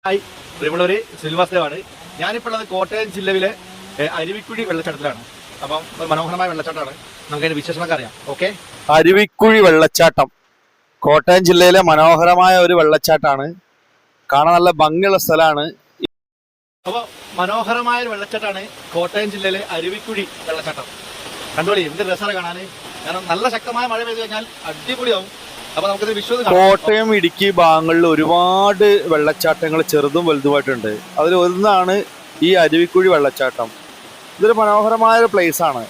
Hi, പ്രിയമുള്ളവര്, ശ്രീനിവാസദേവാണ്. ഞാനിപ്പോൾ ഉള്ളത് കോട്ടയം ജില്ലയിലെ അരുവിക്കുഴി വെള്ളച്ചാട്ടത്തിലാണ്. അപ്പം മനോഹരമായ വെള്ളച്ചാട്ടമാണ്. നമുക്ക് അതിന്റെ വിശേഷങ്ങളൊക്കെ അറിയാം. ഓക്കെ, അരുവിക്കുഴി വെള്ളച്ചാട്ടം കോട്ടയം ജില്ലയിലെ മനോഹരമായ ഒരു വെള്ളച്ചാട്ടമാണ്. കാണാൻ നല്ല ഭംഗിയുള്ള സ്ഥലമാണ്. അപ്പോൾ മനോഹരമായ ഒരു വെള്ളച്ചാട്ടമാണ് കോട്ടയം ജില്ലയിലെ അരുവിക്കുഴി വെള്ളച്ചാട്ടം. കണ്ടോളി, എന്ത് രസമാണ് കാണാൻ. കാരണം നല്ല ശക്തമായ മഴ പെയ്തു കഴിഞ്ഞാൽ അടിപൊളിയാവും. അപ്പൊ നമുക്കിത് വിശ്വസിക്കാം. കോട്ടയം, ഇടുക്കി ഭാഗങ്ങളിൽ ഒരുപാട് വെള്ളച്ചാട്ടങ്ങൾ ചെറുതും വലുതുമായിട്ടുണ്ട്. അതിൽ ഒന്നാണ് ഈ അരുവിക്കുഴി വെള്ളച്ചാട്ടം. ഇതൊരു മനോഹരമായ ഒരു പ്ലേസ് ആണ്.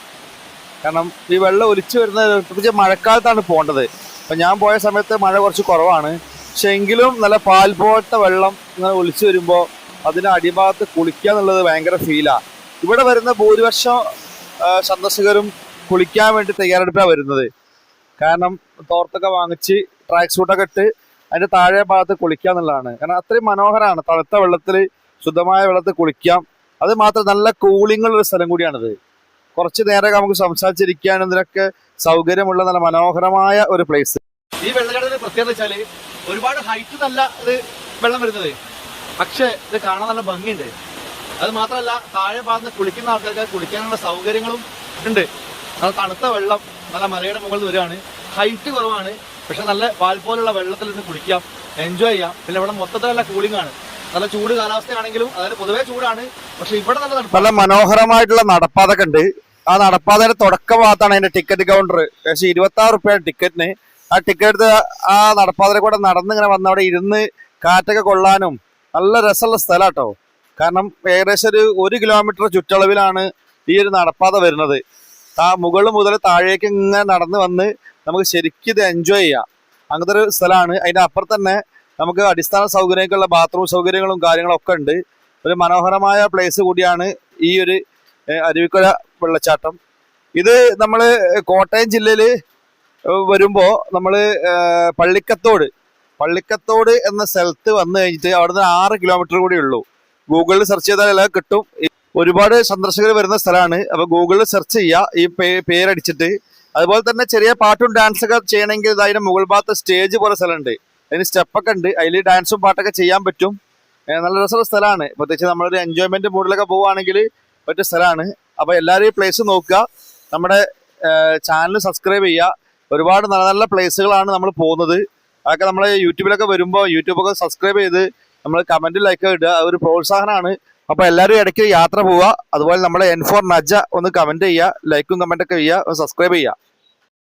കാരണം ഈ വെള്ളം ഒലിച്ചു വരുന്നത് പ്രത്യേകിച്ച് മഴക്കാലത്താണ് പോകേണ്ടത്. അപ്പം ഞാൻ പോയ സമയത്ത് മഴ കുറച്ച് കുറവാണ്. പക്ഷെ എങ്കിലും നല്ല പാൽ പോലത്തെ വെള്ളം ഇങ്ങനെ ഒലിച്ചു വരുമ്പോൾ അതിന് അടിഭാഗത്ത് കുളിക്കുക എന്നുള്ളത് ഭയങ്കര ഫീലാണ്. ഇവിടെ വരുന്ന ഭൂരിപക്ഷം സന്ദർശകരും കുളിക്കാൻ വേണ്ടി തയ്യാറെടുപ്പാണ് വരുന്നത്. കാരണം തോർത്തൊക്കെ വാങ്ങിച്ച് ട്രാക്ക് സൂട്ടൊക്കെ ഇട്ട് അതിൻ്റെ താഴെ ഭാഗത്ത് കുളിക്കുക എന്നുള്ളതാണ്. കാരണം അത്രയും മനോഹരമാണ്. തണുത്ത വെള്ളത്തിൽ, ശുദ്ധമായ വെള്ളത്തിൽ കുളിക്കാം. അത് മാത്രം നല്ല കൂളിങ്ങുള്ള ഒരു സ്ഥലം കൂടിയാണിത്. കുറച്ച് നേരം നമുക്ക് സംസാരിച്ചിരിക്കാനും ഇതിനൊക്കെ സൗകര്യമുള്ള നല്ല മനോഹരമായ ഒരു പ്ലേസ്. ഈ വെള്ളച്ചാട്ടത്തിന്റെ പ്രത്യേകത വെച്ചാല് ഒരുപാട് ഹൈറ്റ് നല്ല ഇത് വെള്ളം വരുന്നത്, പക്ഷെ ഇത് കാണാൻ നല്ല ഭംഗിയുണ്ട്. അത് മാത്രമല്ല, താഴെ ഭാഗത്ത് കുളിക്കുന്ന ആൾക്കാർക്ക് കുളിക്കാനുള്ള സൗകര്യങ്ങളും ഉണ്ട്. നല്ല തണുത്ത വെള്ളം നല്ല മലയുടെ മുകളിൽ വരികയാണ്. ഹൈറ്റ് കുറവാണ്, പക്ഷെ നല്ല പാൽ പോലുള്ള വെള്ളത്തിൽ നിന്ന് കുളിക്കാം, എൻജോയ് ചെയ്യാം. പിന്നെ ഇവിടെ മൊത്തത്തിൽ നല്ല കൂളിംഗ് ആണ്. നല്ല ചൂട് കാലാവസ്ഥയാണെങ്കിലും, അതായത് പൊതുവേ ചൂടാണ്, പക്ഷെ ഇവിടെ നല്ല മനോഹരമായിട്ടുള്ള നടപ്പാതൊക്കെ ഉണ്ട്. ആ നടപ്പാതയുടെ തുടക്ക ഭാഗത്താണ് അതിന്റെ ടിക്കറ്റ് കൗണ്ടർ. ഏകദേശം 26 റുപ്യാണ് ടിക്കറ്റിന്. ആ ടിക്കറ്റ് എടുത്ത് ആ നടപ്പാതയിൽ കൂടെ നടന്ന് ഇങ്ങനെ വന്ന് അവിടെ ഇരുന്ന് കാറ്റൊക്കെ കൊള്ളാനും നല്ല രസമുള്ള സ്ഥലം കേട്ടോ. കാരണം ഏകദേശം ഒരു 1 കിലോമീറ്റർ ചുറ്റളവിലാണ് ഈ ഒരു നടപ്പാത വരുന്നത്. മുകളിൽ മുതൽ താഴേക്ക് ഇങ്ങനെ നടന്ന് വന്ന് നമുക്ക് ശരിക്കും ഇത് എൻജോയ് ചെയ്യാം. അങ്ങനത്തെ ഒരു സ്ഥലമാണ്. അതിൻ്റെ അപ്പുറത്ത് തന്നെ നമുക്ക് അടിസ്ഥാന സൗകര്യങ്ങളുള്ള ബാത്റൂം സൗകര്യങ്ങളും കാര്യങ്ങളൊക്കെ ഉണ്ട്. ഒരു മനോഹരമായ പ്ലേസ് കൂടിയാണ് ഈ ഒരു അരുവിക്കുഴ വെള്ളച്ചാട്ടം. ഇത് നമ്മൾ കോട്ടയം ജില്ലയിൽ വരുമ്പോൾ നമ്മൾ പള്ളിക്കത്തോട് എന്ന സ്ഥലത്ത് വന്നു കഴിഞ്ഞിട്ട് അവിടുന്ന് 6 കിലോമീറ്റർ കൂടി ഉള്ളൂ. ഗൂഗിളിൽ സെർച്ച് ചെയ്താൽ എല്ലാം കിട്ടും. ഒരുപാട് സന്ദർശകർ വരുന്ന സ്ഥലമാണ്. അപ്പോൾ ഗൂഗിളിൽ സെർച്ച് ചെയ്യുക ഈ പേരടിച്ചിട്ട്. അതുപോലെ തന്നെ ചെറിയ പാട്ടും ഡാൻസൊക്കെ ചെയ്യണമെങ്കിൽ അതിന് മുകൾ ഭാഗത്ത് സ്റ്റേജ് പോലെ സ്ഥലമുണ്ട്. അതിന് സ്റ്റെപ്പൊക്കെ ഉണ്ട്. അതിൽ ഡാൻസും പാട്ടൊക്കെ ചെയ്യാൻ പറ്റും. നല്ല രസമുള്ള സ്ഥലമാണ്. പ്രത്യേകിച്ച് നമ്മളൊരു എൻജോയ്മെന്റ് മൂഡിലൊക്കെ പോവുകയാണെങ്കിൽ പറ്റിയ സ്ഥലമാണ്. അപ്പോൾ എല്ലാവരും ഈ പ്ലേസ് നോക്കുക. നമ്മുടെ ചാനൽ സബ്സ്ക്രൈബ് ചെയ്യുക. ഒരുപാട് നല്ല നല്ല പ്ലേസുകളാണ് നമ്മൾ പോകുന്നത്. അതൊക്കെ നമ്മൾ യൂട്യൂബിലൊക്കെ വരുമ്പോൾ യൂട്യൂബൊക്കെ സബ്സ്ക്രൈബ് ചെയ്ത് നമ്മൾ കമൻറ്റ് ലൈക്ക് ഇടുക. ഒരു പ്രോത്സാഹനമാണ്. അപ്പോൾ എല്ലാവരും ഇടയ്ക്ക് യാത്ര പോവുക. അതുപോലെ നമ്മുടെ N4 നജ ഒന്ന് കമൻറ്റ് ചെയ്യുക, ലൈക്കും കമൻറ്റൊക്കെ ചെയ്യുക, സബ്സ്ക്രൈബ് ചെയ്യുക.